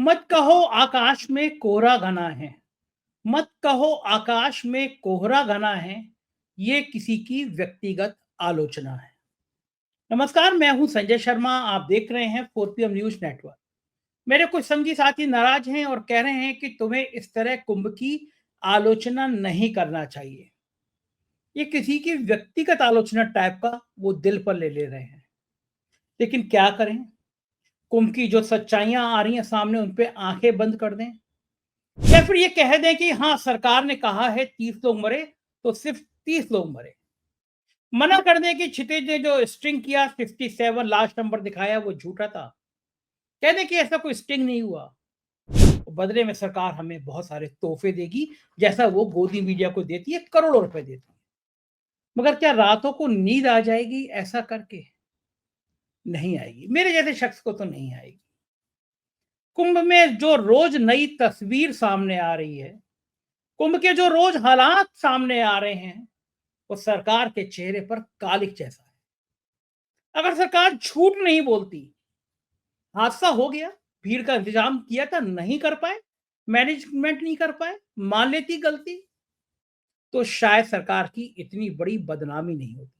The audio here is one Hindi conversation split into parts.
मत कहो आकाश में कोहरा घना है। मत कहो आकाश में कोहरा घना है। ये किसी की व्यक्तिगत आलोचना है। नमस्कार, मैं हूं संजय शर्मा। आप देख रहे हैं 4PM न्यूज नेटवर्क। मेरे कुछ संगी साथी नाराज हैं और कह रहे हैं कि तुम्हें इस तरह कुंभ की आलोचना नहीं करना चाहिए। ये किसी की व्यक्तिगत आलोचना टाइप का वो दिल पर ले रहे हैं। लेकिन क्या करें, कुंभ की जो सच्चाइयां आ रही हैं सामने, उन पे आंखें बंद कर दें या फिर ये कह दें कि हाँ, सरकार ने कहा है 30 लोग मरे तो सिर्फ 30 लोग मरे। मना कर दें कि क्षितिज ने जो स्ट्रिंग किया 57 लास्ट नंबर दिखाया वो झूठा था। कह दें कि ऐसा कोई स्टिंग नहीं हुआ। बदले में सरकार हमें बहुत सारे तोहफे देगी, जैसा वो गोदी मीडिया को देती है, करोड़ों रुपए देती है। मगर क्या रातों को नींद आ जाएगी ऐसा करके? नहीं आएगी। मेरे जैसे शख्स को तो नहीं आएगी। कुंभ में जो रोज नई तस्वीर सामने आ रही है, कुंभ के जो रोज हालात सामने आ रहे हैं, वो सरकार के चेहरे पर कालिक जैसा है। अगर सरकार झूठ नहीं बोलती, हादसा हो गया, भीड़ का इंतजाम किया था, नहीं कर पाए, मैनेजमेंट नहीं कर पाए, मान लेती गलती, तो शायद सरकार की इतनी बड़ी बदनामी नहीं होती।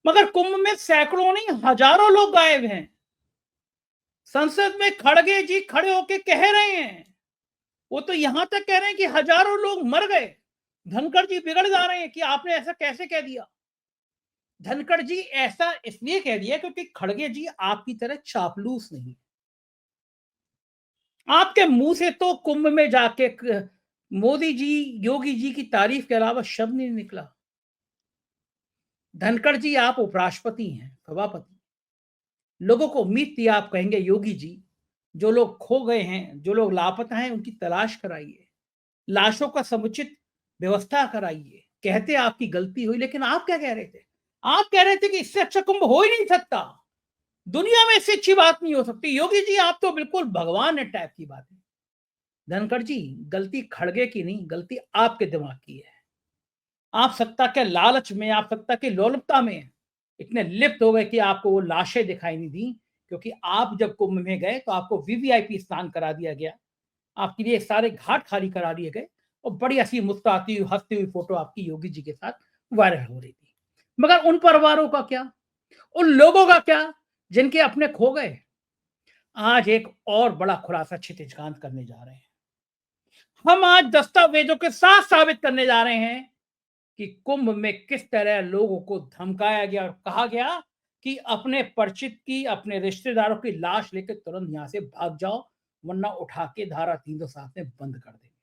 मगर कुंभ में सैकड़ों नहीं, हजारों लोग गायब हैं। संसद में खड़गे जी खड़े होकर कह रहे हैं, वो तो यहां तक कह रहे हैं कि हजारों लोग मर गए। धनखड़ जी बिगड़ जा रहे हैं कि आपने ऐसा कैसे कह दिया। धनखड़ जी ऐसा इसलिए कह दिया क्योंकि खड़गे जी आपकी तरह चापलूस नहीं। आपके मुंह से तो कुंभ में जाके मोदी जी, योगी जी की तारीफ के अलावा शब्द नहीं निकला। धनखड़ जी आप उपराष्ट्रपति हैं, सभापति। लोगों को उम्मीद थी आप कहेंगे योगी जी, जो लोग खो गए हैं, जो लोग लापता हैं, उनकी तलाश कराइए, लाशों का समुचित व्यवस्था कराइए। कहते आपकी गलती हुई, लेकिन आप क्या कह रहे थे? आप कह रहे थे कि इससे अच्छा कुंभ हो ही नहीं सकता, दुनिया में इससे अच्छी बात नहीं हो सकती। योगी जी आप तो बिल्कुल भगवान है टाइप की बात है। धनखड़ जी, गलती खड़गे की नहीं, गलती आपके दिमाग की है। आप सत्ता के लालच में, आप सत्ता की लोलुपता में इतने लिप्त हो गए कि आपको वो लाशें दिखाई नहीं दी। क्योंकि आप जब कुंभ में गए तो आपको वीवीआईपी स्नान करा दिया गया, आपके लिए सारे घाट खाली करा दिए गए और बड़ी हंसी मुस्कुराती हुई हंसती हुई फोटो आपकी योगी जी के साथ वायरल हो रही थी। मगर उन परिवारों का क्या, उन लोगों का क्या जिनके अपने खो गए? आज एक और बड़ा खुलासा क्षितिजकांत करने जा रहे हैं। हम आज दस्तावेजों के साथ साबित करने जा रहे हैं कि कुंभ में किस तरह लोगों को धमकाया गया और कहा गया कि अपने परिचित की, अपने रिश्तेदारों की लाश लेकर तुरंत यहां से भाग जाओ, वरना उठा के धारा 307 में बंद कर देंगे।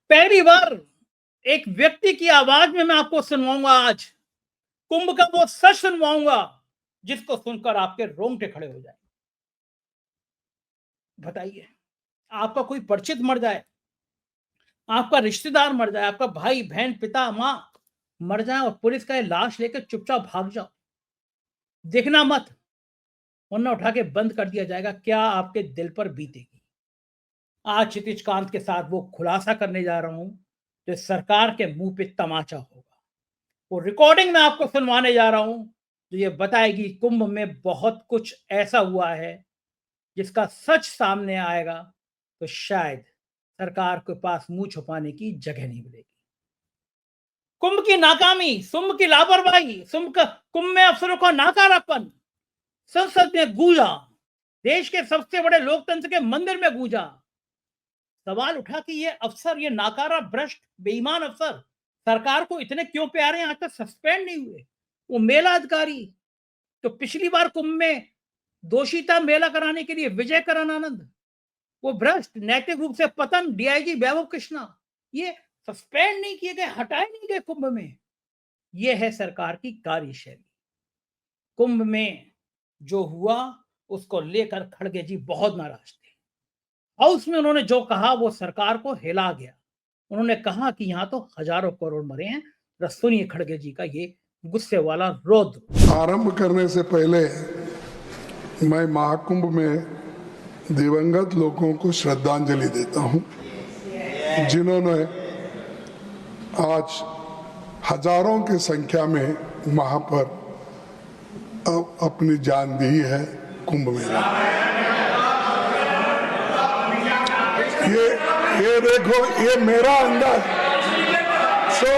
पहली बार एक व्यक्ति की आवाज में मैं आपको सुनवाऊंगा आज, कुंभ का वो सच सुनवाऊंगा जिसको सुनकर आपके रोंगटे खड़े हो जाए। बताइए, आपका कोई परिचित मर जाए, आपका रिश्तेदार मर जाए, आपका भाई बहन पिता मां मर जाए और पुलिस का लाश लेकर चुपचाप भाग जाओ, देखना मत, वरना उठा के बंद कर दिया जाएगा, क्या आपके दिल पर बीतेगी? आज क्षितिजकांत के साथ वो खुलासा करने जा रहा हूं जो सरकार के मुंह पे तमाचा होगा। वो रिकॉर्डिंग मैं आपको सुनवाने जा रहा हूं जो ये बताएगी कुंभ में बहुत कुछ ऐसा हुआ है जिसका सच सामने आएगा तो शायद सरकार के पास मुंह छुपाने की जगह नहीं मिलेगी। कुंभ की नाकामी, कुंभ की लापरवाही, कुंभ में अफसरों का नाकारापन संसद में गूंजा, देश के सबसे बड़े लोकतंत्र के मंदिर में गूंजा। सवाल उठा कि ये अफसर, ये नाकारा भ्रष्ट बेईमान अफसर सरकार को इतने क्यों प्यारे हैं, आज तक सस्पेंड नहीं हुए? वो मेला अधिकारी तो पिछली बार कुंभ में दोषी था मेला कराने के लिए, विजय करण आनंद, वो भ्रष्ट, नैतिक रूप से पतन डीआईजी वैभव कृष्णा, ये सस्पेंड नहीं किए गए, हटाए नहीं गए कुंभ में। ये है सरकार की कार्यशैली। कुंभ में जो हुआ उसको लेकर खड़गे जी बहुत नाराज थे। हाउस में उन्होंने जो कहा वो सरकार को हिला गया। उन्होंने कहा कि यहाँ तो हजारों करोड़ मरे हैं। सुनिए खड़गे जी का ये गुस्से वाला रौद्र। आरंभ करने से पहले मैं महाकुंभ में दिवंगत लोगों को श्रद्धांजलि देता हूं, जिन्होंने आज हजारों की संख्या में वहां पर अपनी जान दी है कुंभ मेला। ये देखो, ये मेरा अंदाज। सो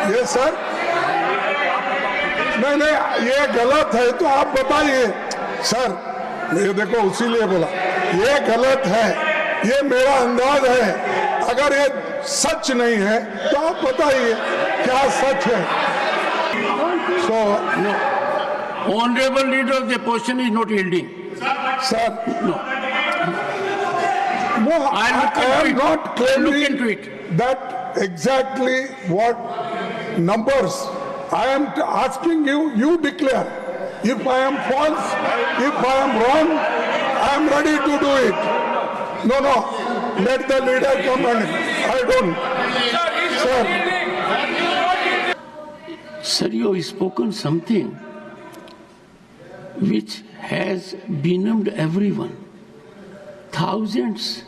ये सर, नहीं, ये गलत है तो आप बताइए सर। ये देखो, उसीलिए बोला ये गलत है, ये मेरा अंदाज है। अगर ये सच नहीं है तो आप बताइए क्या सच है। सो Honorable leader, the position is not yielding. sir, no, I am not Look claiming into it. that exactly what numbers. I am asking you, you declare. If I am false, if I am wrong, I am ready to do it. No, let the leader come and I don't. Sir, Sir, you have spoken something which has benumbed everyone. Thousands.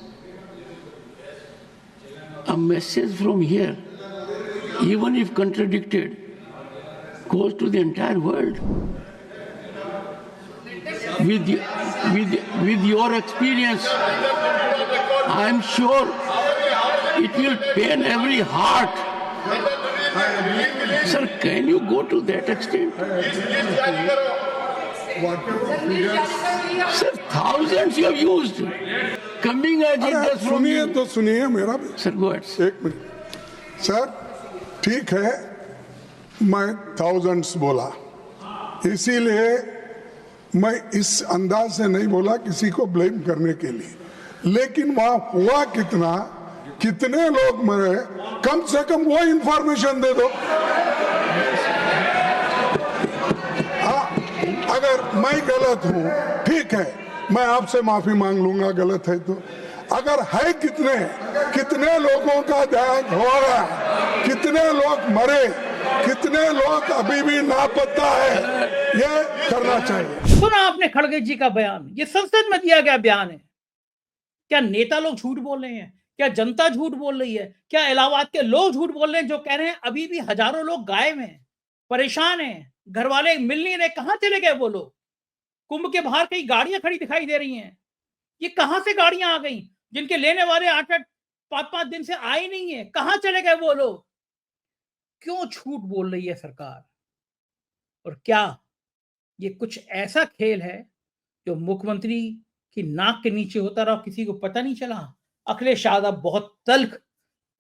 A message from here, even if contradicted, goes to the entire world. With your experience, I am sure it will pain every heart. Sir, can you go to that extent? Sir, thousands you have used. Coming as it अरे does from सुनिए you. तो सुनिए मेरा भी। Sir, go ahead. एक मिनट सर, ठीक है, मैं थाउजेंड्स बोला, इसीलिए मैं इस अंदाज से नहीं बोला किसी को ब्लेम करने के लिए, लेकिन वहां हुआ कितना, कितने लोग मरे, कम से कम वो इंफॉर्मेशन दे दो। अगर मैं गलत हूं, ठीक है, मैं आपसे माफी मांग लूंगा गलत है तो। अगर है कितने लोगों का देहांत हो रहा है, कितने लोग मरे, कितने लोग अभी भी लापता है, ये करना चाहिए। सुना आपने खड़गे जी का बयान, ये संसद में दिया गया बयान है। क्या नेता लोग झूठ बोल रहे हैं? क्या जनता झूठ बोल रही है? क्या इलाहाबाद के लोग झूठ बोल रहे हैं जो कह रहे हैं अभी भी हजारों लोग गायब हैं, परेशान हैं, घर वाले मिल नहीं रहे, कहां चले गए वो लोग? कुंभ के बाहर कई गाड़ियां खड़ी दिखाई दे रही हैं, ये कहां से गाड़ियां आ गई? जिनके लेने वाले 8-8 5-5 दिन से आए नहीं है, कहां चले गए वो लोग? क्यों झूठ बोल रही है सरकार? और क्या ये कुछ ऐसा खेल है जो मुख्यमंत्री की नाक के नीचे होता रहा, किसी को पता नहीं चला? अखिलेश यादव बहुत तल्ख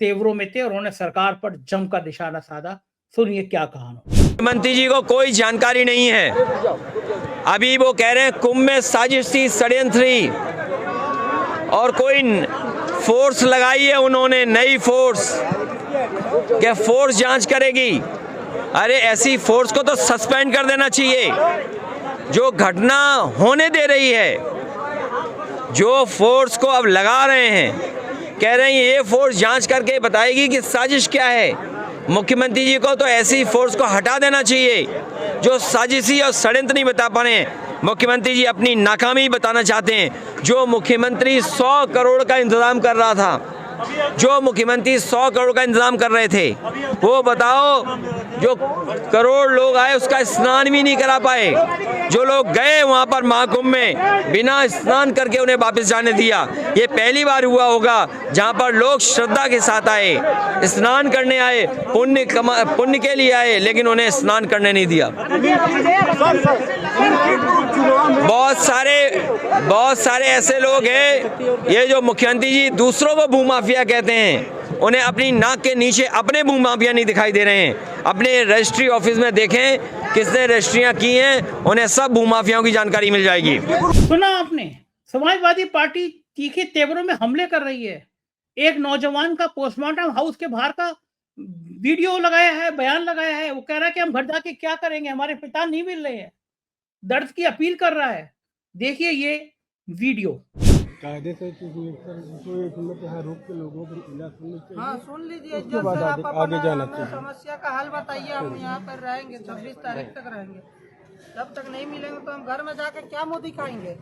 तेवरों में थे और उन्होंने सरकार पर जमकर निशाना साधा। सुनिए क्या कहा। मुख्यमंत्री जी को कोई जानकारी नहीं है। अभी वो कह रहे हैं कुंभ में साजिश थी, षड्यंत्र थी और कोई फोर्स लगाई है उन्होंने, नई फोर्स, क्या फोर्स जांच करेगी? अरे ऐसी फोर्स को तो सस्पेंड कर देना चाहिए जो घटना होने दे रही है। जो फोर्स को अब लगा रहे हैं, कह रहे हैं ये फोर्स जांच करके बताएगी कि साजिश क्या है। मुख्यमंत्री जी को तो ऐसी फोर्स को हटा देना चाहिए जो साजिशी और षड्यंत्र नहीं बता पा रहे हैं। मुख्यमंत्री जी अपनी नाकामी बताना चाहते हैं। जो मुख्यमंत्री 100 करोड़ का इंतजाम कर रहा था, जो मुख्यमंत्री 100 करोड़ का इंतजाम कर रहे थे, वो बताओ जो करोड़ लोग आए उसका स्नान भी नहीं करा पाए। जो लोग गए वहां पर महाकुंभ में बिना स्नान करके उन्हें वापस जाने दिया। ये पहली बार हुआ होगा जहां पर लोग श्रद्धा के साथ आए, स्नान करने आए, पुण्य के लिए आए, लेकिन उन्हें स्नान करने नहीं दिया। बहुत सारे ऐसे लोग हैं, ये जो मुख्यमंत्री जी दूसरों को भूमाफिया कहते हैं, उन्हें अपनी नाक के नीचे अपने भूमाफिया नहीं दिखाई दे रहे हैं। अपने रजिस्ट्री ऑफिस में देखें किसने रजिस्ट्रियां की हैं, उन्हें सब भूमाफियाओं की जानकारी मिल जाएगी। सुना आपने, समाजवादी पार्टी तीखे तेवरों में हमले कर रही है। एक नौजवान का पोस्टमार्टम हाउस के बाहर का वीडियो लगाया है, बयान लगाया है। वो कह रहा है कि हम घर जाके क्या करेंगे, हमारे पिता नहीं मिल रहे हैं, दर्द की अपील कर रहा है। देखिए ये वीडियो। कायदे से यहाँ रोक के लोगों को इलाज सुननी चाहिए। हाँ सुन लीजिए, उसके बाद आगे जाना चाहिए। समस्या का हल बताइए। हम यहाँ पर रहेंगे 26 तारीख तक रहेंगे, जब तक नहीं मिलेंगे तो हम घर में जाकर क्या मुंह दिखाएंगे?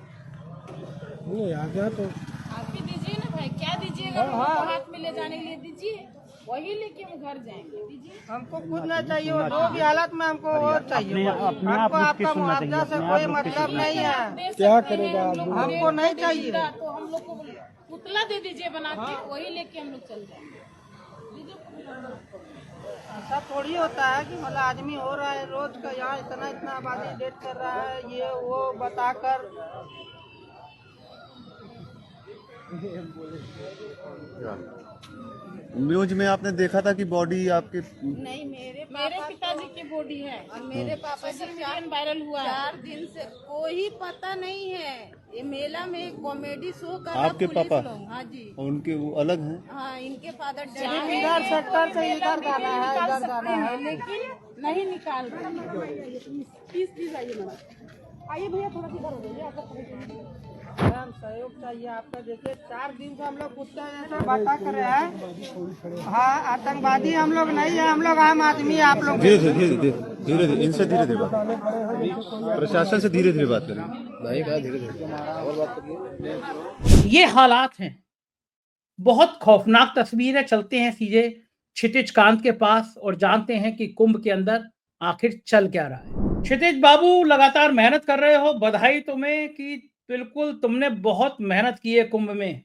नहीं आ गया तो आप भी दीजिए ना भाई, क्या दीजिएगा? हाथ में ले जाने के लिए दीजिए, वही लेके हम घर जाएंगे। दीजिए, हमको कुछ ना चाहिए, वो जो भी हालत में हमको वो चाहिए। हमको आपका मुआवजा से कोई मतलब नहीं है। क्या करेगा? हमको नहीं चाहिए। तो हम लोग को पुतला दे दीजिए बना के, वही लेके हम लोग चल जाएंगे। दीजिए पुतला। ऐसा थोड़ी होता है कि मतलब आदमी हो रहा है रोज का यहाँ इतना इतना आबादी डेट कर रहा है, ये वो बताकर। न्यूज में आपने देखा था कि बॉडी आपके नहीं, मेरे पिताजी की बॉडी है और मेरे पापा सोशल से मीडिया में वायरल हुआ है। 4 दिन से कोई पता नहीं है। ये मेला में कॉमेडी शो कर रहा आपके पुलिस पापा? लोग। हाँ जी, उनके वो अलग हैं। हाँ, इनके फादर चाहे इधर सेक्टर से इधर जाना है, निकाल इधर सकते जाना हैं, है। लेकिन नहीं निकाल रहे हैं। प्लीज आइए मैडम, आइए भैया थोड़ा सा इधर हो जाइए, आपका मैम सहयोग चाहिए आपका। देखिए 4 दिन से हम लोग कुत्ते जैसे भटक रहे हैं। हाँ, आतंकवादी हम लोग नहीं है, हम लोग आम आदमी। आप लोग धीरे धीरे धीरे धीरे धीरे इनसे धीरे धीरे बात, प्रशासन से धीरे धीरे बात करें। नहीं कहा धीरे धीरे और बात करिए। ये हालात हैं, बहुत खौफनाक तस्वीर है। चलते हैं सीधे क्षितिज कांत के पास और जानते हैं कि कुंभ के अंदर आखिर चल क्या रहा है। क्षितिज बाबू, लगातार मेहनत कर रहे हो, बधाई तुम्हें कि बिल्कुल तुमने बहुत मेहनत की है कुंभ में।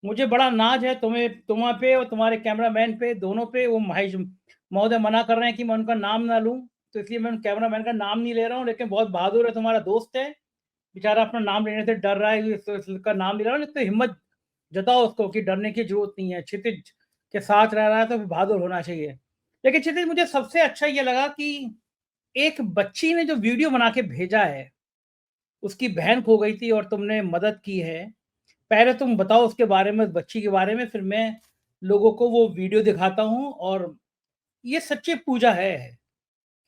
मुझे बड़ा नाज है तुम्हां पे और तुम्हारे कैमरामैन पे, दोनों पे। वो महेश महोदय मना कर रहे हैं कि मैं उनका नाम ना लूं, तो इसलिए मैं कैमरामैन का नाम नहीं ले रहा हूं। लेकिन बहुत बहादुर है, तुम्हारा दोस्त है बेचारा, अपना नाम लेने से डर रहा है, तो इसका नाम ले रहा हूं। तो हिम्मत जताओ उसको कि डरने की जरूरत नहीं है। क्षितिज के साथ रह रहा है तो बहादुर होना चाहिए। लेकिन क्षितिज, मुझे सबसे अच्छा ये लगा कि एक बच्ची ने जो वीडियो बना के भेजा है, उसकी बहन खो गई थी और तुमने मदद की है। पहले तुम बताओ उसके बारे में, बच्ची के बारे में, फिर मैं लोगों को वो वीडियो दिखाता हूँ। और ये सच्ची पूजा है,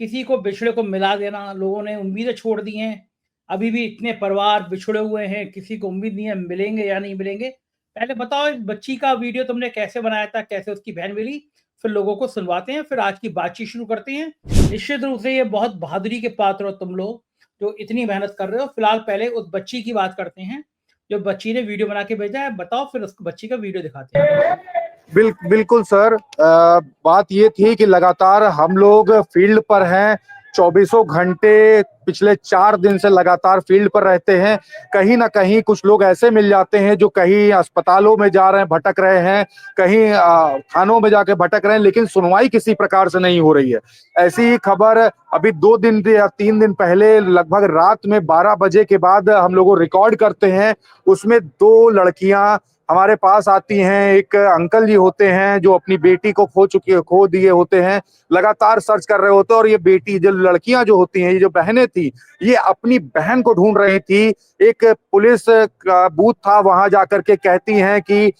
किसी को बिछड़े को मिला देना। लोगों ने उम्मीदें छोड़ दी हैं, अभी भी इतने परिवार बिछड़े हुए हैं, किसी को उम्मीद नहीं है मिलेंगे या नहीं मिलेंगे। पहले बताओ इस बच्ची का वीडियो तुमने कैसे बनाया था, कैसे उसकी बहन मिली, फिर लोगों को सुनवाते हैं, फिर आज की बातचीत शुरू करते हैं। निश्चित रूप से ये बहुत बहादुरी के पात्र हो तुम लोग, जो इतनी मेहनत कर रहे हो। फिलहाल पहले उस बच्ची की बात करते हैं जो बच्ची ने वीडियो बना के भेजा है। बताओ, फिर उस बच्ची का वीडियो दिखाते हैं। बिल्कुल सर, बात ये थी कि लगातार हम लोग फील्ड पर हैं। 24 घंटे पिछले 4 दिन से लगातार फील्ड पर रहते हैं। कहीं ना कहीं कुछ लोग ऐसे मिल जाते हैं जो कहीं अस्पतालों में जा रहे हैं, भटक रहे हैं, कहीं थानों में जाके भटक रहे हैं, लेकिन सुनवाई किसी प्रकार से नहीं हो रही है। ऐसी ही खबर अभी 2 दिन या 3 दिन पहले लगभग रात में 12 बजे के बाद हम लोग रिकॉर्ड करते हैं। उसमें 2 लड़कियां हमारे पास आती हैं। एक अंकल जी होते हैं जो अपनी बेटी को खो दिए होते हैं, लगातार सर्च कर रहे होते हैं। और ये बेटी, जो लड़कियां जो होती हैं, ये जो बहनें थी, ये अपनी बहन को ढूंढ रही थी। एक पुलिस का बूथ था, वहां जाकर के कहती हैं कि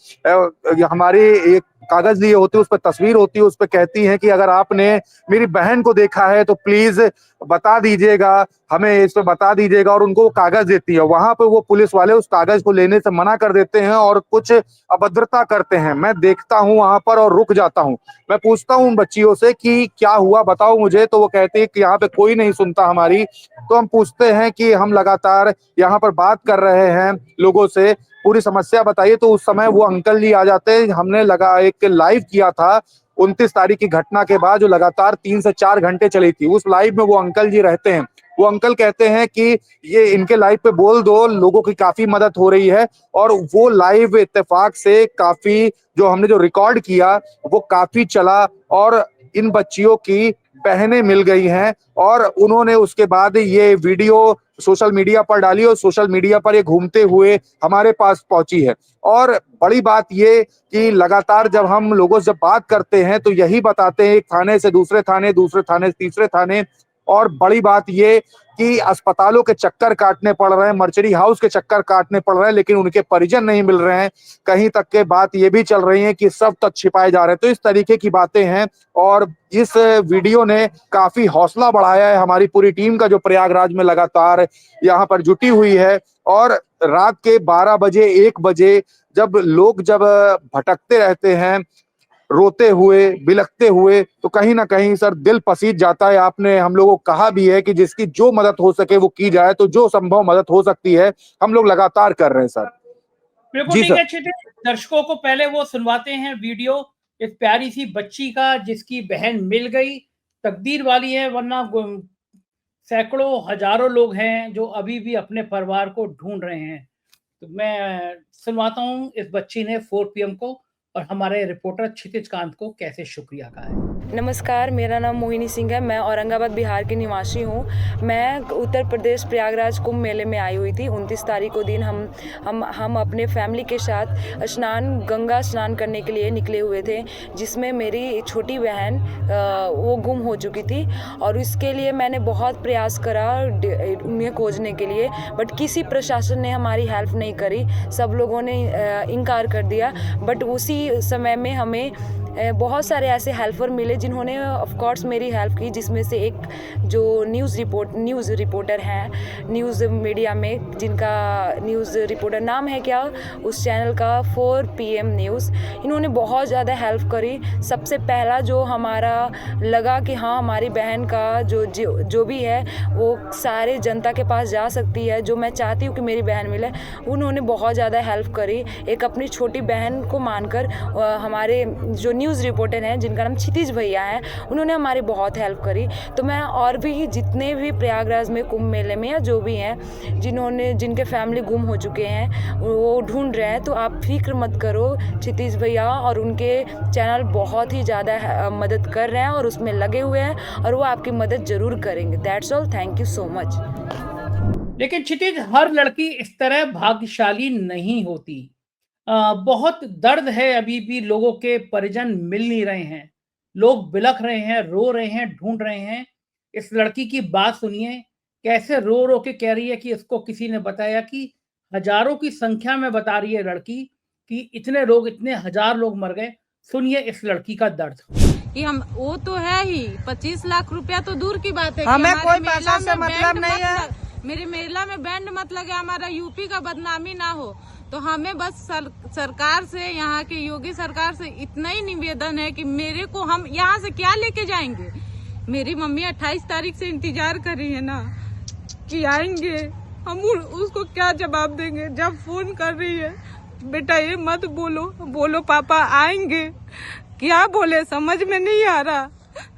हमारी एक कागज लिए होते, उस पर तस्वीर होती है, उस पर कहती हैं कि अगर आपने मेरी बहन को देखा है तो प्लीज बता दीजिएगा, हमें इस पे बता दीजिएगा। और उनको वो कागज देती है। वहां पे वो पुलिस वाले उस कागज को लेने से मना कर देते हैं और कुछ अभद्रता करते हैं। मैं देखता हूं वहां पर और रुक जाता हूं। मैं पूछता हूं उन बच्चियों से कि क्या हुआ, बताओ मुझे। तो वो कहते हैं कि यहाँ पे कोई नहीं सुनता हमारी। तो हम पूछते हैं कि हम लगातार यहाँ पर बात कर रहे हैं लोगों से, पूरी समस्या बताइए। तो उस समय वो अंकल जी आ जाते हैं। हमने एक लाइव किया था 29 तारीख की घटना के बाद, जो लगातार 3 से 4 घंटे चली थी। उस लाइव में वो अंकल जी रहते हैं। वो अंकल कहते हैं कि ये इनके लाइव पे बोल दो, लोगों की काफी मदद हो रही है। और वो लाइव इत्तेफाक से काफी, जो हमने जो रिकॉर्ड किया वो काफी चला और इन बच्चियों की बहनें मिल गई हैं। और उन्होंने उसके बाद ये वीडियो सोशल मीडिया पर डाली और सोशल मीडिया पर ये घूमते हुए हमारे पास पहुंची है। और बड़ी बात ये कि लगातार जब हम लोगों से बात करते हैं तो यही बताते हैं, एक थाने से दूसरे थाने, दूसरे थाने से तीसरे थाने। और बड़ी बात ये कि अस्पतालों के चक्कर काटने पड़ रहे हैं, मर्चरी हाउस के चक्कर काटने पड़ रहे हैं, लेकिन उनके परिजन नहीं मिल रहे हैं। कहीं तक के बात ये भी चल रही है कि सब तक छिपाए जा रहे हैं। तो इस तरीके की बातें हैं। और इस वीडियो ने काफी हौसला बढ़ाया है हमारी पूरी टीम का, जो प्रयागराज में लगातार यहाँ पर जुटी हुई है। और रात के 12 बजे 1 बजे जब लोग भटकते रहते हैं, रोते हुए, बिलखते हुए, तो कहीं ना कहीं सर दिल पसीज जाता है। आपने हम लोगों को कहा भी है कि जिसकी जो मदद हो सके वो की जाए, तो जो संभव मदद हो सकती है हम लोग लगातार कर रहे हैं सर। बिल्कुल जी ठीक है। सर। दर्शकों को पहले वो सुनवाते हैं वीडियो इस प्यारी सी बच्ची का, जिसकी बहन मिल गई। तकदीर वाली है, वरना सैकड़ों हजारों लोग हैं जो अभी भी अपने परिवार को ढूंढ रहे हैं। तो मैं सुनवाता हूँ इस बच्ची ने 4 पीएम को और हमारे रिपोर्टर क्षितिज कांत को कैसे शुक्रिया कहा है। नमस्कार, मेरा नाम मोहिनी सिंह है। मैं औरंगाबाद बिहार की निवासी हूँ। मैं उत्तर प्रदेश प्रयागराज कुंभ मेले में आई हुई थी। 29 तारीख को दिन हम अपने फैमिली के साथ गंगा स्नान करने के लिए निकले हुए थे, जिसमें मेरी छोटी बहन वो गुम हो चुकी थी और इसके लिए मैंने बहुत प्रयास करा उन्हें खोजने के लिए, बट किसी प्रशासन ने हमारी हेल्प नहीं करी। सब लोगों ने इनकार कर दिया। बट उसी समय में हमें बहुत सारे ऐसे हेल्पर मिले जिन्होंने ऑफ कोर्स मेरी हेल्प की, जिसमें से एक जो न्यूज़ रिपोर्टर हैं न्यूज़ मीडिया में, जिनका न्यूज़ रिपोर्टर नाम है क्या उस चैनल का 4 PM न्यूज़। इन्होंने बहुत ज़्यादा हेल्प करी। सबसे पहला जो हमारा लगा कि हाँ हमारी बहन का जो भी है वो सारे जनता के पास जा सकती है, जो मैं चाहती हूँ कि मेरी बहन मिले, उन्होंने बहुत ज़्यादा हेल्प करी। एक अपनी छोटी बहन को मानकर हमारे जो न्यूज़ रिपोर्टर हैं जिनका नाम क्षितिज भैया हैं, उन्होंने हमारी बहुत हेल्प करी। तो मैं और भी जितने भी प्रयागराज में कुंभ मेले में या जो भी हैं जिनके फैमिली गुम हो चुके हैं वो ढूंढ रहे हैं, तो आप फिक्र मत करो। क्षितिज भैया और उनके चैनल बहुत ही ज़्यादा मदद कर रहे हैं और उसमें लगे हुए हैं और वो आपकी मदद ज़रूर करेंगे। That's all, thank you so much. लेकिन क्षितिज, हर लड़की इस तरह भाग्यशाली नहीं होती। बहुत दर्द है, अभी भी लोगों के परिजन मिल नहीं रहे हैं, लोग बिलख रहे हैं, रो रहे हैं, ढूंढ रहे हैं। इस लड़की की बात सुनिए, कैसे रो रो के कह रही है कि इसको किसी ने बताया, कि हजारों की संख्या में बता रही है लड़की कि इतने हजार लोग मर गए। सुनिए इस लड़की का दर्द। कि हम वो तो है ही 25 लाख रुपया तो दूर की बात है। हमें कोई पैसा से मतलब नहीं है। मेरे मेला में बैंड मत लगे, हमारा यूपी का बदनामी ना हो। तो हमें बस सरकार से, यहाँ की योगी सरकार से इतना ही निवेदन है कि मेरे को, हम यहाँ से क्या लेके जाएंगे। मेरी मम्मी 28 तारीख से इंतजार कर रही है ना कि आएंगे, हम उसको क्या जवाब देंगे। जब फोन कर रही है, बेटा ये मत बोलो पापा आएंगे, क्या बोले समझ में नहीं आ रहा।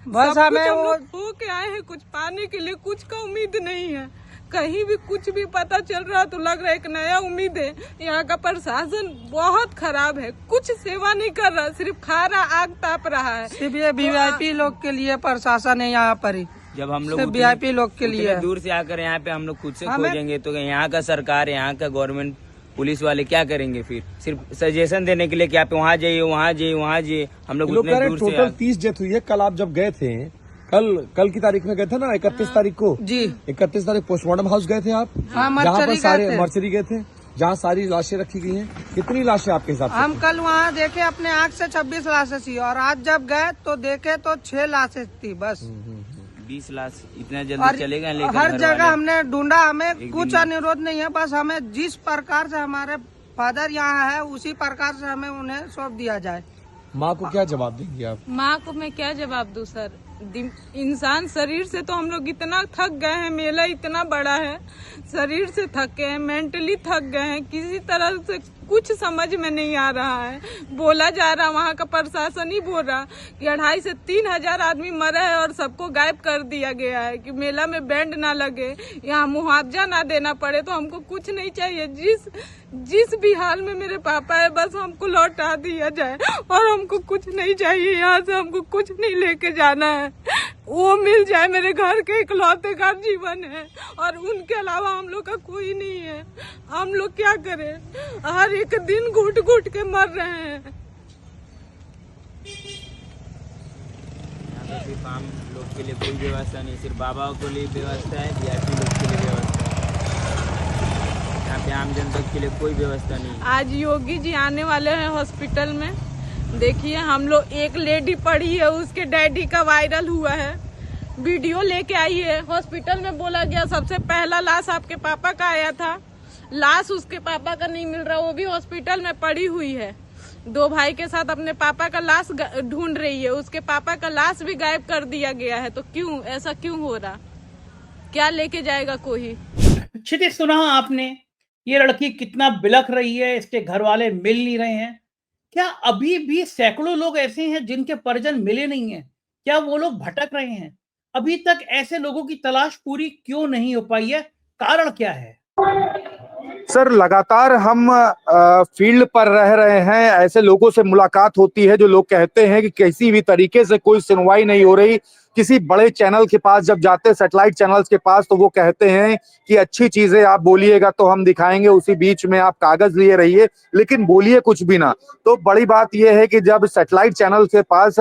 बस हमें हम लोग हो के आए हैं, कुछ पाने के लिए कुछ का उम्मीद नहीं है। कहीं भी कुछ भी पता चल रहा तो लग रहा है एक नया उम्मीद है। यहाँ का प्रशासन बहुत खराब है, कुछ सेवा नहीं कर रहा, सिर्फ खा रहा, आग ताप रहा है। सिर्फ ये VIP लोग के लिए प्रशासन है यहाँ पर ही। जब हम लोग VIP लोग के लिए दूर से आकर यहाँ पे हम लोग खुद से खोजेंगे तो यहाँ का सरकार, यहाँ का गवर्नमेंट, पुलिस वाले क्या करेंगे फिर? सिर्फ सजेशन देने के लिए कि आप वहाँ जाइए, वहाँ जाइए, वहाँ जाइए। हम लोग उतने दूर से टोटल 30 डेथ हुई है। कल आप जब गए थे, कल की तारीख में गए थे ना, 31 तारीख को जी, 31 तारीख पोस्टमार्टम हाउस गए थे आप, जहाँ पर सारे मर्चरी गए थे, जहाँ सारी लाशें रखी गई हैं। कितनी लाशें आपके हिसाब से? हम कल वहाँ देखे अपने आँख से 26 लाशें थी और आज जब गए तो देखे तो 6 लाशें थी बस। 20 लाश इतना जल्दी चलेगा लेकर? हर जगह हमने ढूंढा, हमें कुछ अनुरोध नहीं है, बस हमें जिस प्रकार से हमारे फादर यहाँ है उसी प्रकार से हमें उन्हें सौंप दिया जाए। माँ को क्या जवाब देंगी आप? माँ को मैं क्या जवाब दूं सर। इंसान शरीर से तो हम लोग इतना थक गए हैं, मेला इतना बड़ा है, शरीर से थक गए हैं, मेंटली थक गए हैं, किसी तरह से कुछ समझ में नहीं आ रहा है। बोला जा रहा, वहाँ का प्रशासन ही बोल रहा कि 2,500 से 3,000 आदमी मरा है और सबको गायब कर दिया गया है, कि मेला में बैंड ना लगे, यहाँ मुआवजा ना देना पड़े। तो हमको कुछ नहीं चाहिए, जिस भी हाल में मेरे पापा है बस हमको लौटा दिया जाए और हमको कुछ नहीं चाहिए। यहाँ से हमको कुछ नहीं लेके जाना है, वो मिल जाए। मेरे घर के इकलौते का जीवन है और उनके अलावा हम लोग का कोई नहीं है। हम लोग क्या करें, हर एक दिन घुट घुट के मर रहे हैं। यहाँ पे सिर्फ आम लोग के लिए कोई व्यवस्था नहीं, सिर्फ बाबाओं के लिए व्यवस्था है, VIP लोग के लिए व्यवस्था है। यहाँ पे आम जनता के लिए कोई व्यवस्था नहीं। आज योगी जी आने वाले हैं हॉस्पिटल में। देखिए हम लोग, एक लेडी पड़ी है, उसके डैडी का वायरल हुआ है, वीडियो लेके आई है। हॉस्पिटल में बोला गया सबसे पहला लाश आपके पापा का आया था, लाश उसके पापा का नहीं मिल रहा, वो भी हॉस्पिटल में पड़ी हुई है। 2 भाई के साथ अपने पापा का लाश ढूंढ रही है, उसके पापा का लाश भी गायब कर दिया गया है। तो क्यों ऐसा क्यों हो रहा? क्या लेके जाएगा कोई? क्षितिज, सुना आपने, ये लड़की कितना बिलख रही है, इसके घर वाले मिल नहीं रहे हैं। क्या अभी भी सैकड़ों लोग ऐसे हैं जिनके परिजन मिले नहीं हैं? क्या वो लोग भटक रहे हैं? अभी तक ऐसे लोगों की तलाश पूरी क्यों नहीं हो पाई है? कारण क्या है? सर लगातार हम फील्ड पर रह रहे हैं, ऐसे लोगों से मुलाकात होती है जो लोग कहते हैं कि किसी भी तरीके से कोई सुनवाई नहीं हो रही। किसी बड़े चैनल के पास जब जाते हैं, सैटेलाइट चैनल्स के पास, तो वो कहते हैं कि अच्छी चीजें आप बोलिएगा तो हम दिखाएंगे, उसी बीच में आप कागज लिए रहिए लेकिन बोलिए कुछ भी ना। तो बड़ी बात यह है कि जब सैटेलाइट चैनल के पास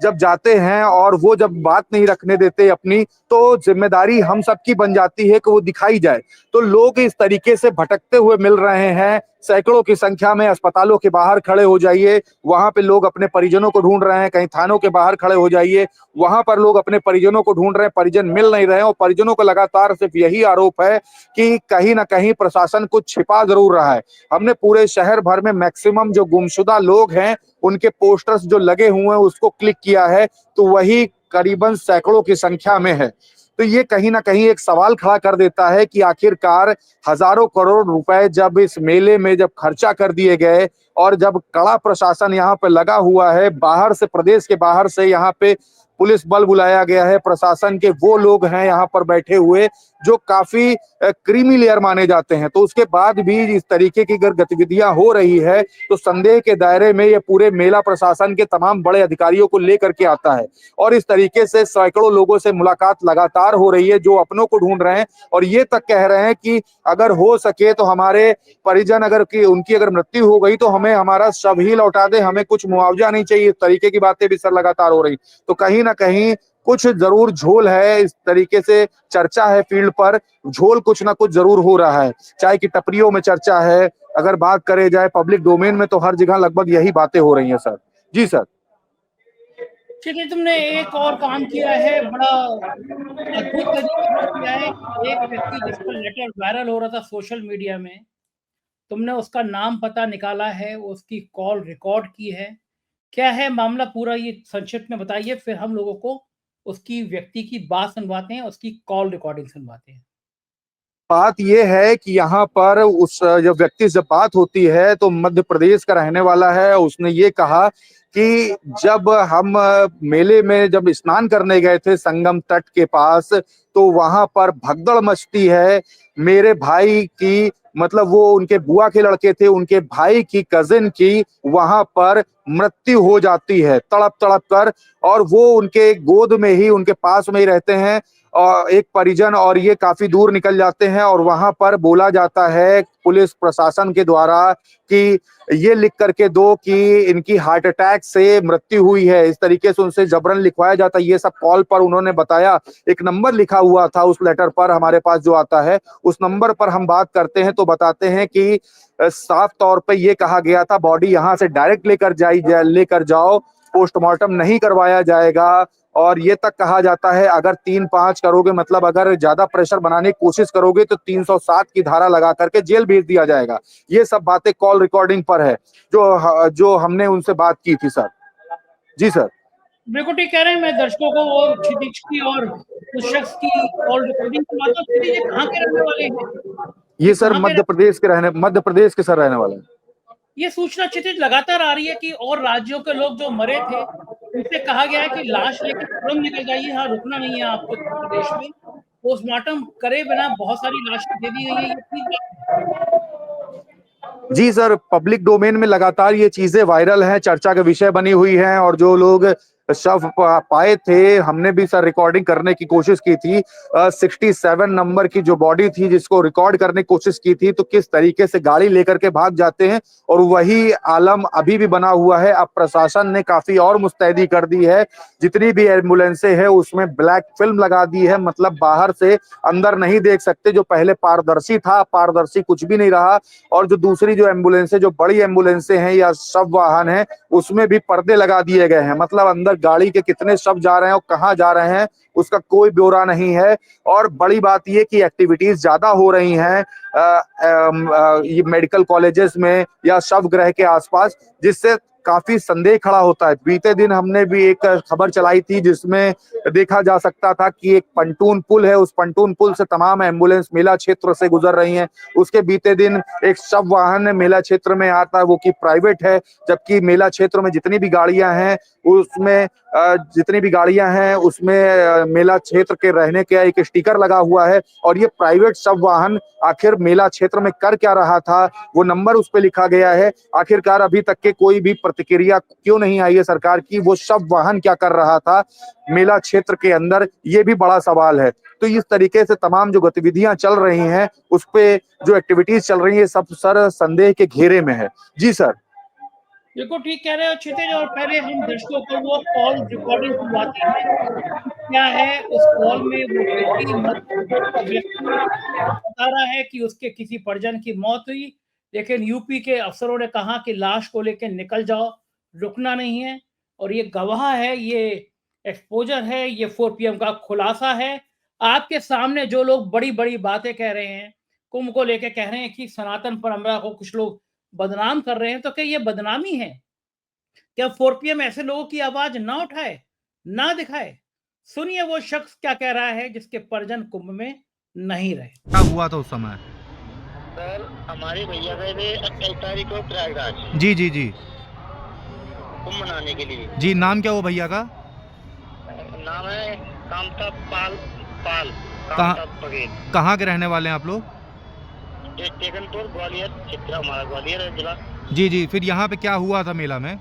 जब जाते हैं और वो जब बात नहीं रखने देते अपनी, तो जिम्मेदारी हम सबकी बन जाती है कि वो दिखाई जाए। तो लोग इस तरीके से भटकते हुए मिल रहे हैं, सैकड़ों की संख्या में अस्पतालों के बाहर खड़े हो जाइए, वहां पे लोग अपने परिजनों को ढूंढ रहे हैं। कहीं थानों के बाहर खड़े हो जाइए, वहां पर लोग अपने परिजनों को ढूंढ रहे हैं, परिजन मिल नहीं रहे हैं। और परिजनों का लगातार सिर्फ यही आरोप है कि कहीं ना कहीं प्रशासन कुछ छिपा जरूर रहा है। हमने पूरे शहर भर में मैक्सिमम जो गुमशुदा लोग हैं उनके पोस्टर्स जो लगे हुए हैं उसको क्लिक किया है, तो वही करीबन सैकड़ों की संख्या में है। तो ये कहीं ना कहीं एक सवाल खड़ा कर देता है कि आखिरकार हजारों करोड़ रुपए जब इस मेले में जब खर्चा कर दिए गए और जब कड़ा प्रशासन यहाँ पे लगा हुआ है, बाहर से, प्रदेश के बाहर से यहाँ पे पुलिस बल बुलाया गया है, प्रशासन के वो लोग हैं यहाँ पर बैठे हुए जो काफी क्रीमी लेयर माने जाते हैं, तो उसके बाद भी इस तरीके की अगर गतिविधियां हो रही है तो संदेह के दायरे में ये पूरे मेला प्रशासन के तमाम बड़े अधिकारियों को लेकर के आता है। और इस तरीके से सैकड़ों लोगों से मुलाकात लगातार हो रही है जो अपनों को ढूंढ रहे हैं और ये तक कह रहे हैं कि अगर हो सके तो हमारे परिजन उनकी अगर मृत्यु हो गई तो हमें हमारा शव ही लौटा दे, हमें कुछ मुआवजा नहीं चाहिए। इस तरीके की बातें भी सर लगातार हो रही, तो कहीं ना कहीं कुछ जरूर झोल है। इस तरीके से चर्चा है फील्ड पर, झोल कुछ ना कुछ जरूर हो रहा है। चाय की टपरियों में चर्चा है, अगर बात करे जाए पब्लिक डोमेन में तो हर जगह लगभग यही बातें हो रही हैं सर। जी सर। चलिए, तुमने एक और काम किया है, बड़ा अद्भुत तरीके से किया है। एक व्यक्ति जिसका लेटर वायरल हो रहा था सोशल मीडिया में, तुमने उसका नाम पता निकाला है, उसकी कॉल रिकॉर्ड की है। क्या है मामला पूरा, ये संक्षिप्त में बताइए, फिर हम लोगों को उसकी व्यक्ति की बात सुनवाते हैं, उसकी कॉल रिकॉर्डिंग सुनवाते हैं। बात यह है कि यहाँ पर उस जब व्यक्ति से बात होती है तो मध्य प्रदेश का रहने वाला है। उसने ये कहा कि जब हम मेले में जब स्नान करने गए थे संगम तट के पास, तो वहां पर भगदड़ मचती है। मेरे भाई की, मतलब वो उनके बुआ के लड़के थे, उनके भाई की कजिन की वहां पर मृत्यु हो जाती है तड़प तड़प कर, और वो उनके गोद में ही, उनके पास में ही रहते हैं और एक परिजन, और ये काफी दूर निकल जाते हैं। और वहां पर बोला जाता है पुलिस प्रशासन के द्वारा कि ये लिख करके दो कि इनकी हार्ट अटैक से मृत्यु हुई है। इस तरीके से उनसे जबरन लिखवाया जाता है। ये सब कॉल पर उन्होंने बताया। एक नंबर लिखा हुआ था उस लेटर पर, हमारे पास जो आता है उस नंबर पर हम बात करते हैं तो बताते हैं कि साफ तौर पे ये कहा गया था बॉडी यहाँ से डायरेक्ट लेकर जाओ, पोस्टमार्टम नहीं करवाया जाएगा। और ये तक कहा जाता है अगर 3-5 करोगे, मतलब अगर ज्यादा प्रेशर बनाने की कोशिश करोगे तो 307 की धारा लगा करके जेल भेज दिया जाएगा। ये सब बातें कॉल रिकॉर्डिंग पर है जो हमने उनसे बात की थी सर। जी सर। बिल्कुल ठीक कह रहे हैं। मैं दर्शकों को वो क्षितिज की और उस शख्स की कॉल रिकॉर्डिंग सुनाता हूँ। क्षितिज, ये कहाँ के रहने वाले हैं? ये सर मध्य प्रदेश के सर रहने वाले हैं। ये सूचना क्षितिज लगातार आ रही है कि और राज्यों के लोग जो मरे थे उनसे कहा गया है कि लाश लेकर तुरंत निकल जाइए, यहाँ रुकना नहीं है आपको उत्तर प्रदेश में। पोस्टमार्टम करे बिना बहुत सारी लाशें दे दी गई है, ये ठीक बात है? जी सर, पब्लिक डोमेन में लगातार ये चीजें वायरल हैं, चर्चा का विषय बनी हुई हैं। और जो लोग शव पाए थे, हमने भी सर रिकॉर्डिंग करने की कोशिश की थी। 67 नंबर की जो बॉडी थी जिसको रिकॉर्ड करने की कोशिश की थी, तो किस तरीके से गाड़ी लेकर के भाग जाते हैं, और वही आलम अभी भी बना हुआ है। अब प्रशासन ने काफी और मुस्तैदी कर दी है। जितनी भी एम्बुलेंसें हैं उसमें ब्लैक फिल्म लगा दी है, मतलब बाहर से अंदर नहीं देख सकते। जो पहले पारदर्शी था, पारदर्शी कुछ भी नहीं रहा। और जो दूसरी जो एम्बुलेंसें, जो बड़ी एम्बुलेंसें हैं या शव वाहन है, उसमें भी पर्दे लगा दिए गए हैं। मतलब अंदर गाड़ी के कितने शव जा रहे हैं और कहाँ जा रहे हैं उसका कोई ब्यौरा नहीं है। और बड़ी बात ये कि एक्टिविटीज ज्यादा हो रही हैं ये मेडिकल कॉलेजेस में या शव गृह के आसपास, जिससे काफी संदेह खड़ा होता है। बीते दिन हमने भी एक खबर चलाई थी जिसमें देखा जा सकता था कि एक पंटून पुल है, उस पंटून पुल से तमाम एम्बुलेंस मेला क्षेत्र से गुजर रही हैं। उसके बीते दिन एक शव वाहन मेला क्षेत्र में आता है, वो कि प्राइवेट है, जबकि मेला क्षेत्र में जितनी भी गाड़ियां हैं उसमें जितनी भी गाड़ियां हैं उसमें मेला क्षेत्र के रहने का एक स्टिकर लगा हुआ है और ये प्राइवेट सब वाहन आखिर मेला क्षेत्र में कर क्या रहा था वो नंबर उस पे लिखा गया है। आखिरकार अभी तक के कोई भी प्रतिक्रिया क्यों नहीं आई है सरकार की, वो सब वाहन क्या कर रहा था मेला क्षेत्र के अंदर, ये भी बड़ा सवाल है। तो इस तरीके से तमाम जो गतिविधियां चल रही हैं उस पे जो एक्टिविटीज चल रही है सब सर संदेह के घेरे में है। जी सर। बिल्कुल ठीक कह रहे हो क्षितिज। और पहले हम दर्शकों को वो कॉल रिकॉर्डिंग सुनवाते हैं, क्या है उस कॉल में वो व्यक्ति बता रहा है कि उसके किसी परिजन की मौत हुई, लेकिन यूपी के अफसरों ने कहा कि लाश को लेकर निकल जाओ, रुकना नहीं है। और ये गवाह है, ये एक्सपोजर है, ये 4 PM का खुलासा है। आपके सामने जो लोग बड़ी बड़ी बातें कह रहे हैं, कुंभ को लेकर कह रहे हैं कि सनातन परंपरा को कुछ लोग बदनाम कर रहे हैं, तो क्या ये बदनामी है? क्या 4 PM ऐसे लोगों की आवाज ना उठाए, ना दिखाए? सुनिए वो शख्स क्या कह रहा है जिसके परिजन कुंभ में नहीं रहे। क्या हुआ था उस समय? सर हमारे भैया गए थे 28 तारीख को प्रयागराज। जी जी जी कुंभ मनाने के लिए। जी, नाम क्या हुआ भैया का? नाम है कामता पाल पाल कहाँ बघेल। कहाँ के रहने वाले हैं आप लोग? टेकनपुर ग्वालियर क्षेत्र, हमारा ग्वालियर है जिला। जी जी, फिर यहाँ पे क्या हुआ था मेला में?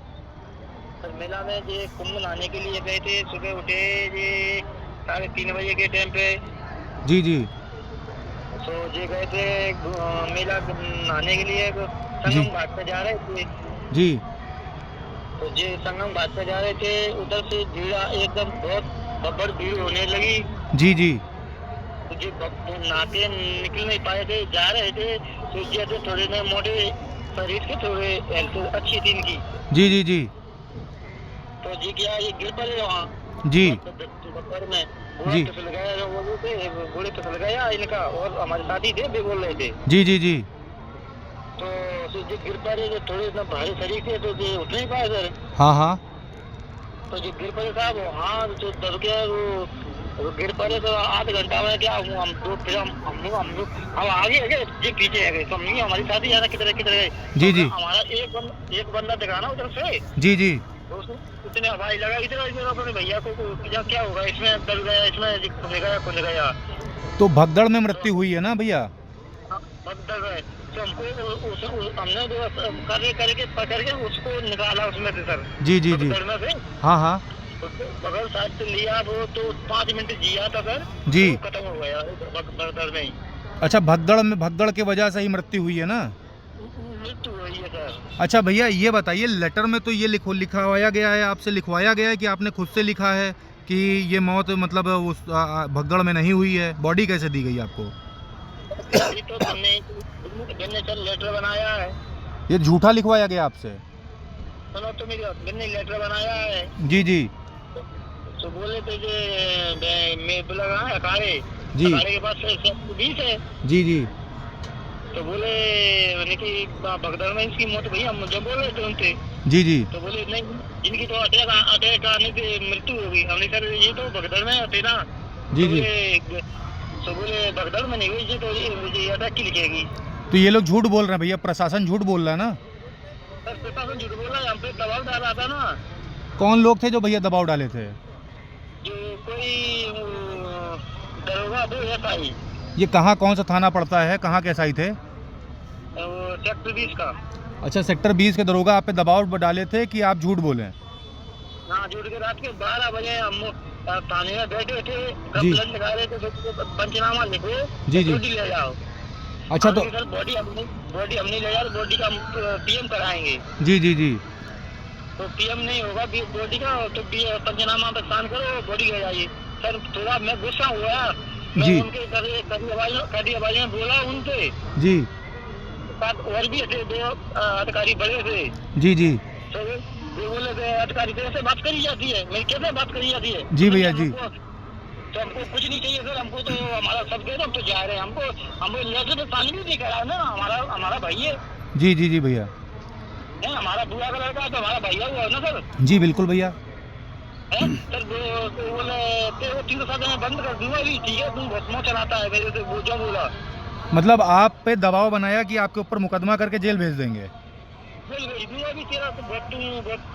सर मेला में ये कुंभ मनाने के लिए गए थे, सुबह उठे ये 3:30 बजे के टाइम पे। जी जी तो ये गए थे मेला नहाने के लिए, संगम घाट पे जा रहे थे। जी तो ये संगम घाट पे जा रहे थे, उधर से भीड़ एकदम बहुत बब्बर भीड़ होने लगी। जी जी तो ये नहाते निकल नहीं पाए थे, जा रहे थे तो ये थे थोड़े ने मोटे शरीर के, थोड़े हेल्थ अच्छी थी इनकी। जी जी जी तो जी क्या ये गिर पड़े वहाँ जी बब्बर में, जी फिसल गया जो बोले थे, बूढ़े फिसल गया इनका, और हमारे साथी थे भी बोल रहे थे। जी जी जी तो जो गिर पड़े जो थोड़े इतना भारी शरीर थे तो ये उठ नहीं पाए सर। हाँ हाँ तो जो गिर पड़े साहब, हाँ तो डर गया वो गिर पड़े। तो आध घंटा में क्या हम दो फिर हम आगे गए, ये पीछे गए, तो नहीं हमारी साथी जाना किधर गए। जी जी हमारा एक बंदा दिखाना उधर से। जी जी तो उसने हवाई लगा इधर अपने भैया को क्या होगा, इसमें डर गया, इसमें खुल गया। तो भगदड़ में मृत्यु हुई है ना भैया? भगदड़ है तो हमको हमने करके पकड़ के उसको निकाला उसमें से सर। जी जी जी हाँ हाँ बगल साइड से लिया वो, तो 5 मिनट जिया था सर जी, तो खत्म हो गया भगदड़ में ही। अच्छा, भगदड़ के वजह से ही मृत्यु हुई है ना? मृत्यु हुई है सर। अच्छा भैया ये बताइए, लेटर में तो ये लिखवाया गया है, आपसे लिखवाया गया है कि आपने खुद से लिखा है कि ये मौत मतलब उस भगदड़ में नहीं हुई है? बॉडी कैसे दी गई आपको? तो मैंने सर लेटर बनाया है। ये झूठा लिखवाया गया आपसे? सुनो तो मैंने लेटर बनाया है। जी जी तो बोले थे कि मैं बोला अखाड़े जी के पास 20 है। जी जी तो बोले कि भगदड़ में इसकी मौत भैया मुझे बोल रहे थे उनसे। जी जी तो बोले नहीं, इनकी तो अटैक आने से मृत्यु हो गई। हमने सर ये तो भगदड़ में थे ना। जी जी तो बोले भगदड़ में नहीं हुई, ये तो ये अटैक की लिखेगी। तो ये लोग झूठ बोल रहे हैं भैया, प्रशासन झूठ बोल रहा है ना? सर प्रशासन झूठ बोल रहा है, हम पे दबाव डाल रहा था ना। कौन लोग थे जो भैया दबाव डाले थे? जो कोई दरोगा दो SI। ये कहाँ, कौन सा थाना पड़ता है, कहाँ के SI थे? वो सेक्टर 20 का। अच्छा, सेक्टर 20 के दरोगा आप पे दबाव डाले थे कि आप झूठ बोले? हाँ, झूठ के रात के 12 बजे हम थाने में बैठे थे, कंप्लेंट लगा रहे थे, पंचनामा लिखो, जी जी बॉडी ले जाओ। अच्छा तो सर बॉडी हमने ले जाओ, बॉडी का PM कराएंगे। जी जी जी तो PM नहीं होगा बॉडी का, तो पंचनामा पे साइन करो, बॉडी ले जाइए। सर थोड़ा मैं गुस्सा हुआ, मैं उनके कड़ी आवाज में बोला उनसे जी, साथ और भी थे 2 अधिकारी बड़े थे। जी जी तो वो बोले थे अधिकारी कैसे बात करी जाती है, मैं कैसे बात करी जाती है? जी भैया जी। तो हमको कुछ नहीं चाहिए सर, हमको तो हमारा सब दे दो, हम तो जा रहे हैं। हमको लेटर पे साइन भी नहीं करा ना, हमारा भाई है। जी जी जी भैया, नहीं हमारा बुआ का लड़का तो हमारा भैया हुआ ना सर। जी बिल्कुल भैया। सर तो बोले 307 में बंद कर दूंगा भी, ठीक है तुम बहुत मोह चलाता है मेरे से, वो जो बोला। मतलब आप पे दबाव बनाया कि आपके ऊपर मुकदमा करके जेल भेज देंगे? जेल भेज दूंगा भी, तेरा तो बहुत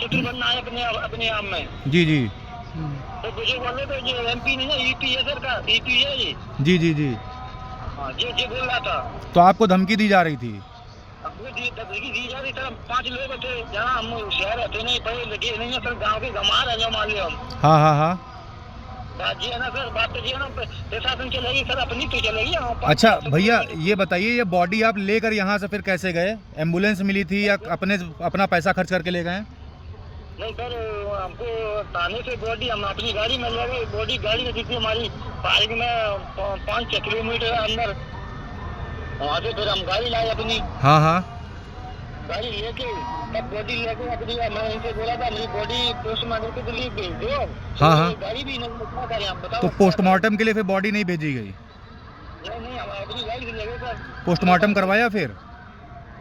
चतुर बनना है अपने आप में। जी जी तो मुझे बोले तो ये MP नहीं है, EP है सर का, EP है ये। जी जी जी। हाँ जी बोल रहा था। तो आपको धमकी दी जा रही थी? हमको दी जा रही सर। 5 लोग थे जहाँ हम शहर रहते नहीं, पढ़े लगे नहीं है सर, गाँव के गंवार है जो मान लिया हम। हाँ हाँ हाँ। बात जी है ना सर, बात तो जी है ना, प्रशासन चलेगी सर, अपनी तो चलेगी। अच्छा भैया ये बताइए, ये बॉडी आप लेकर यहाँ से फिर कैसे गए? एम्बुलेंस मिली थी या अपना पैसा खर्च करके ले गए? नहीं सर, हमको थाने से बॉडी हम अपनी गाड़ी में ले गए। बॉडी गाड़ी में थी हमारी पार्क में 5 किलोमीटर अंदर, वहाँ से फिर हम गाड़ी लाए अपनी। हाँ हाँ। गाड़ी लेके तब बॉडी लेके अपनी, मैं इनसे बोला था मेरी बॉडी पोस्टमार्टम के लिए भेज दो। हाँ हाँ। गाड़ी भी नहीं करें हम, बताओ। तो पोस्टमार्टम के लिए फिर बॉडी नहीं भेजी गई? नहीं हम अपनी गाड़ी से ले गए सर। पोस्टमार्टम करवाया फिर?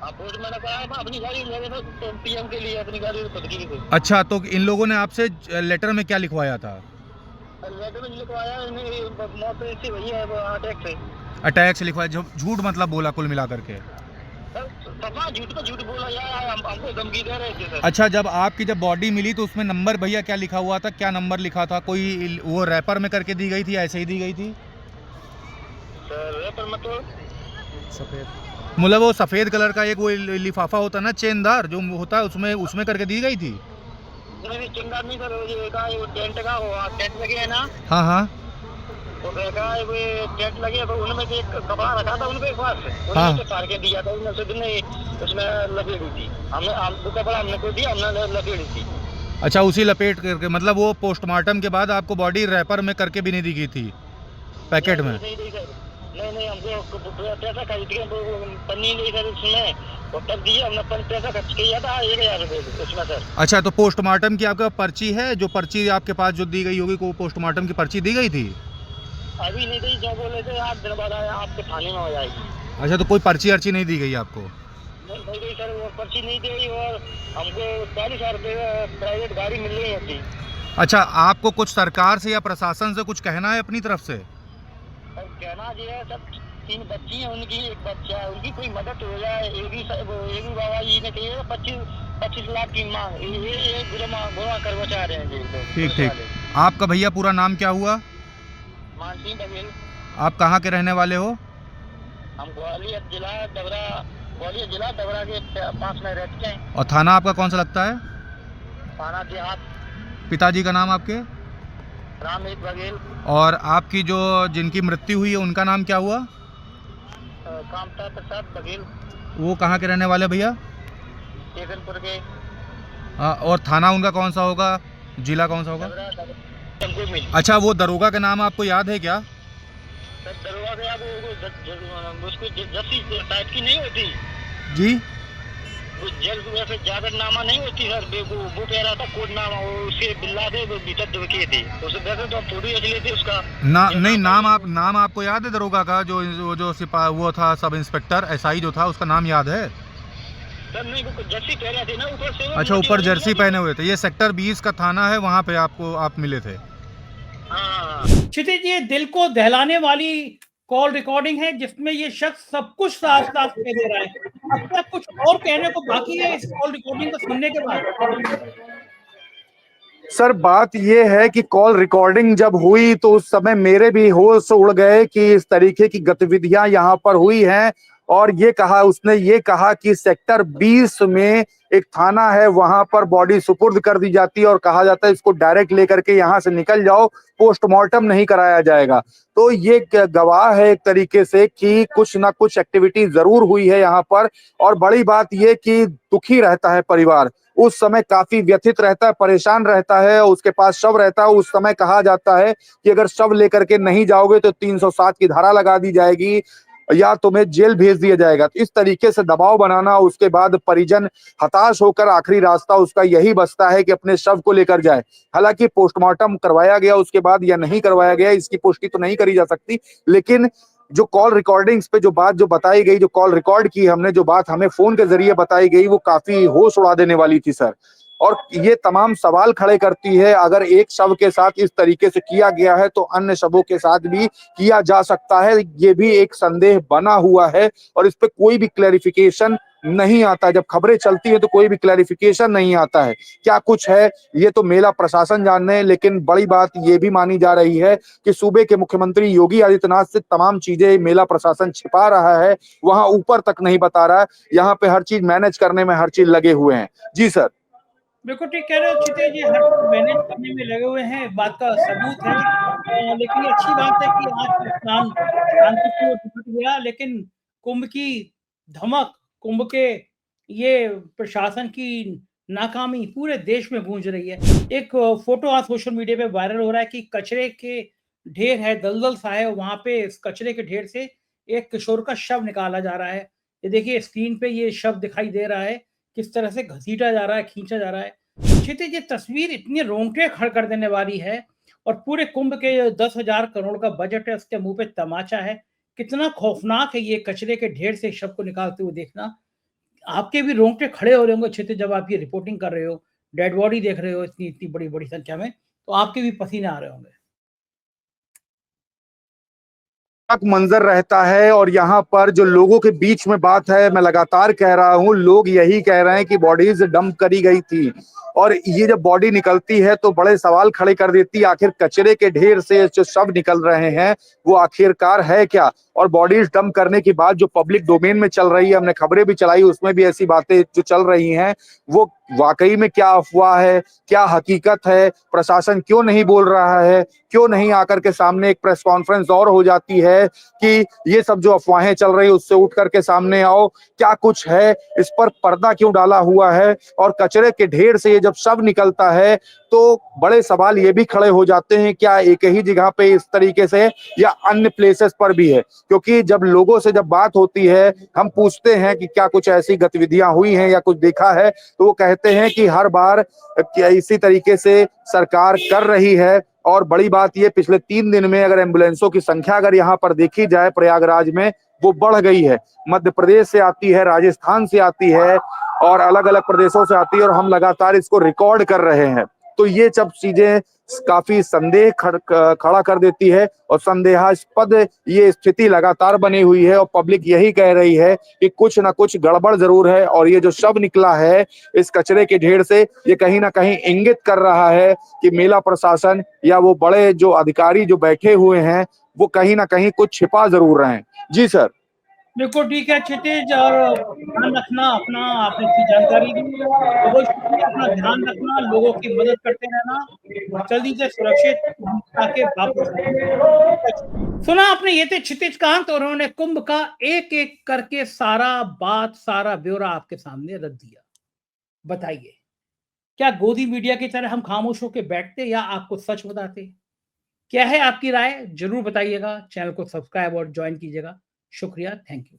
पोस्टमार्टम कराया था, अपनी गाड़ी ले गए थे PM के लिए, अपनी गाड़ी खुद की थी। अच्छा, तो इन लोगों ने आपसे लेटर में क्या लिखवाया था? लेटर में लिखवाया मौत ऐसी हुई है, अटैक से। अटैक से लिखवाया, झूठ मतलब बोला कुल मिला करके? झूठ बोला यार, हमको धमकी दे रहे थे सर। अच्छा, जब आपकी जब बॉडी मिली तो उसमें नंबर भैया क्या लिखा हुआ था? क्या नंबर लिखा था? कोई वो रैपर में करके दी गई थी, ऐसे ही दी गई थी? सर रैपर में तो सफेद, मतलब वो सफेद कलर का एक वो लिफाफा होता है ना, चेनदार जो होता है, उसमें करके दी गई थी? नहीं चेनदार नहीं सर, वो टेंट का टेंट लगे है ना। हाँ हाँ। तो देखा है वो टेंट लगे, तो उनमें से एक कपड़ा रखा था उनके पास, हाँ। उन्होंने फाड़ के दिया था, उन्होंने उसमें लपेटी थी। हमने कपड़ा हमने को दिया, हमने लपेटी थी। अच्छा, उसी लपेट करके, मतलब वो पोस्टमार्टम के बाद आपको बॉडी रैपर में करके भी नहीं दी गई थी, पैकेट में? नहीं हमको पैसा खरीद के पन्नी ली सर उसमें, और तब दिए हमने पैसा खर्च किया था 1000 रुपये उसमें सर। अच्छा, तो पोस्टमार्टम की आपका पर्ची है? जो पर्ची आपके पास जो दी गई होगी, को पोस्टमार्टम की पर्ची दी गई थी? अभी नहीं दी, जो बोले थे 8 दिन बाद आपके थाने में हो जाएगी। अच्छा, तो कोई पर्ची अर्ची नहीं दी गई आपको? नहीं गई सर, वो पर्ची नहीं दी, और हमको 40,000 रुपये प्राइवेट गाड़ी मिल रही थी। अच्छा, आपको कुछ सरकार से या प्रशासन से कुछ कहना है अपनी तरफ से? कहना जी है, सब 3 बच्ची हैं उनकी, एक बच्चा है, उनकी कोई मदद हो जाए। एक ही बाबा जी ने कही 25 लाख की मांग, ये गुना करवा चाह रहे हैं जी। ठीक। आपका भैया पूरा नाम क्या हुआ? मानसिंह बघेल। आप कहाँ के रहने वाले हो? हम ग्वालियर जिला डबरा के पास में रहते हैं। और थाना आपका कौन सा लगता है? थाना देहात। पिताजी का नाम आपके? रामहित बघेल। और आपकी जो जिनकी मृत्यु हुई है उनका नाम क्या हुआ? कामता प्रसाद बघेल। वो कहाँ के रहने वाले भैया? केतनपुर के। और थाना उनका कौन सा होगा, जिला कौन सा होगा? अच्छा, वो दरोगा का नाम आपको याद है क्या? दरोगा का उसको जैसी टाइप की नहीं होती जी, वैसे जावेदनामा नहीं होती सर, वो कह रहा था कोड नामा, उसके बिल्ला थे वो भीतर दुबके थे, उसे वैसे तो फोटो खींच लेते उसका नहीं, नाम आपको याद है दरोगा का? जो सिपाही वो था, सब इंस्पेक्टर SI जो था, उसका नाम याद है? सर नहीं, वो जर्सी पहन रहे थे ना ऊपर से। अच्छा, ऊपर जर्सी पहने हुए थे। ये सेक्टर 20 का थाना है, वहाँ पे आप मिले थे? हाँ। क्षितिज, ये दिल को दहलाने वाली कॉल रिकॉर्डिंग है जिसमें ये शख्स सब कुछ साफ साफ कह दे रहा है। अब तक कुछ और कहने को बाकी है इस कॉल रिकॉर्डिंग को सुनने के बाद? सर, बात ये है कि कॉल रिकॉर्डिंग जब हुई तो उस समय मेरे भी होश उड़ गए कि इस तरीके की गतिविधियां यहाँ पर हुई हैं। और उसने ये कहा कि सेक्टर 20 में एक थाना है, वहां पर बॉडी सुपुर्द कर दी जाती है और कहा जाता है इसको डायरेक्ट लेकर के यहाँ से निकल जाओ, पोस्टमार्टम नहीं कराया जाएगा। तो ये गवाह है एक तरीके से कि कुछ ना कुछ एक्टिविटी जरूर हुई है यहाँ पर। और बड़ी बात ये कि दुखी रहता है परिवार, उस समय काफी व्यथित रहता है, परेशान रहता है। उसके पास शव रहता है, उस समय कहा जाता है कि अगर शव लेकर के नहीं जाओगे तो 307 की धारा लगा दी जाएगी या तुम्हें जेल भेज दिया जाएगा। तो इस तरीके से दबाव बनाना, उसके बाद परिजन हताश होकर आखिरी रास्ता उसका यही बचता है कि अपने शव को लेकर जाए। हालांकि पोस्टमार्टम करवाया गया उसके बाद या नहीं करवाया गया इसकी पुष्टि तो नहीं करी जा सकती, लेकिन जो कॉल रिकॉर्डिंग्स पे जो बात जो बताई गई, जो कॉल रिकॉर्ड की हमने, जो बात हमें फोन के जरिए बताई गई, वो काफी होश उड़ा देने वाली थी सर। और ये तमाम सवाल खड़े करती है, अगर एक शव के साथ इस तरीके से किया गया है तो अन्य शवों के साथ भी किया जा सकता है। ये भी एक संदेह बना हुआ है और इस पे कोई भी क्लैरिफिकेशन नहीं आता, जब खबरें चलती है तो कोई भी क्लैरिफिकेशन नहीं आता है। क्या कुछ है ये तो मेला प्रशासन जाने है, लेकिन बड़ी बात ये भी मानी जा रही है कि सूबे के मुख्यमंत्री योगी आदित्यनाथ से तमाम चीजें मेला प्रशासन छिपा रहा है, वहां ऊपर तक नहीं बता रहा है। यहाँ पे हर चीज मैनेज करने में हर चीज लगे हुए हैं। जी सर। बिल्कुल ठीक कह रहे हो क्षितिज जी, हर चीज मैनेज करने में लगे हुए हैं, बात का सबूत है। लेकिन ये अच्छी बात है कि आज का स्नान शांतिपूर्ण निपट गया, लेकिन कुंभ की धमक, कुंभ के ये प्रशासन की नाकामी पूरे देश में गूंज रही है। एक फोटो आज सोशल मीडिया पे वायरल हो रहा है कि कचरे के ढेर है, दलदल सा है, वहां पे इस कचरे के ढेर से एक किशोर का शव निकाला जा रहा है। ये देखिए स्क्रीन पे ये शव दिखाई दे रहा है, किस तरह से घसीटा जा रहा है, खींचा जा रहा है। क्षितिज, ये तस्वीर इतनी रोंगटे खड़ा कर देने वाली है और पूरे कुंभ के 10,000 करोड़ का बजट है, उसके मुंह पे तमाचा है। कितना खौफनाक है ये कचरे के ढेर से शव को निकालते हुए देखना। आपके भी रोंगटे खड़े हो रहे होंगे क्षितिज, जब आप ये रिपोर्टिंग कर रहे हो, डेड बॉडी देख रहे हो इतनी इतनी बड़ी बड़ी संख्या में, तो आपके भी पसीने आ रहे होंगे। मंजर रहता है और यहाँ पर जो लोगों के बीच में बात है, मैं लगातार कह रहा हूँ, लोग यही कह रहे हैं कि बॉडीज डंप करी गई थी और ये जब बॉडी निकलती है तो बड़े सवाल खड़े कर देती है। आखिर कचरे के ढेर से जो शव निकल रहे हैं वो आखिरकार है क्या? और बॉडीज डंप करने की बात जो पब्लिक डोमेन में चल रही है, हमने खबरें भी चलाई, उसमें भी ऐसी बातें जो चल रही हैं, वो वाकई में क्या अफवाह है, क्या हकीकत है? प्रशासन क्यों नहीं बोल रहा है? क्यों नहीं आकर के सामने एक प्रेस कॉन्फ्रेंस और हो जाती है कि ये सब जो अफवाहें चल रही है उससे उठ करके सामने आओ, क्या कुछ है? इस पर पर्दा क्यों डाला हुआ है? और कचरे के ढेर से ये जब शव निकलता है तो बड़े सवाल ये भी खड़े हो जाते हैं, क्या एक ही जगह पे इस तरीके से या अन्य प्लेसेस पर भी है? क्योंकि जब लोगों से जब बात होती है, हम पूछते हैं कि क्या कुछ ऐसी गतिविधियां हुई हैं या कुछ देखा है, तो वो कहते हैं कि हर बार क्या इसी तरीके से सरकार कर रही है। और बड़ी बात ये, पिछले 3 दिन में अगर एम्बुलेंसों की संख्या अगर यहाँ पर देखी जाए प्रयागराज में, वो बढ़ गई है। मध्य प्रदेश से आती है, राजस्थान से आती है और अलग अलग प्रदेशों से आती है और हम लगातार इसको रिकॉर्ड कर रहे हैं। तो ये सब चीजें काफी संदेह खड़ा कर देती है और संदेहास्पद ये स्थिति लगातार बनी हुई है और पब्लिक यही कह रही है कि कुछ ना कुछ गड़बड़ जरूर है। और ये जो शव निकला है इस कचरे के ढेर से, ये कहीं ना कहीं इंगित कर रहा है कि मेला प्रशासन या वो बड़े जो अधिकारी जो बैठे हुए हैं वो कहीं ना कहीं कुछ छिपा जरूर रहे हैं। जी सर। बिल्कुल ठीक है क्षितिज, और ध्यान रखना अपना, आपने इतनी जानकारी दी, बहुत शुक्रिया। अपना ध्यान रखना, लोगों की मदद करते रहना और जल्दी से सुरक्षित आके वापस आना। सुना आपने, ये थे क्षितिज कांत और उन्होंने कुंभ का एक एक करके सारा बात, सारा ब्यौरा आपके सामने रख दिया। बताइए, क्या गोदी मीडिया की तरह हम खामोश होकर बैठते या आपको सच बताते? क्या है आपकी राय? जरूर बताइएगा। चैनल को सब्सक्राइब और ज्वाइन कीजिएगा। शुक्रिया, थैंक यू।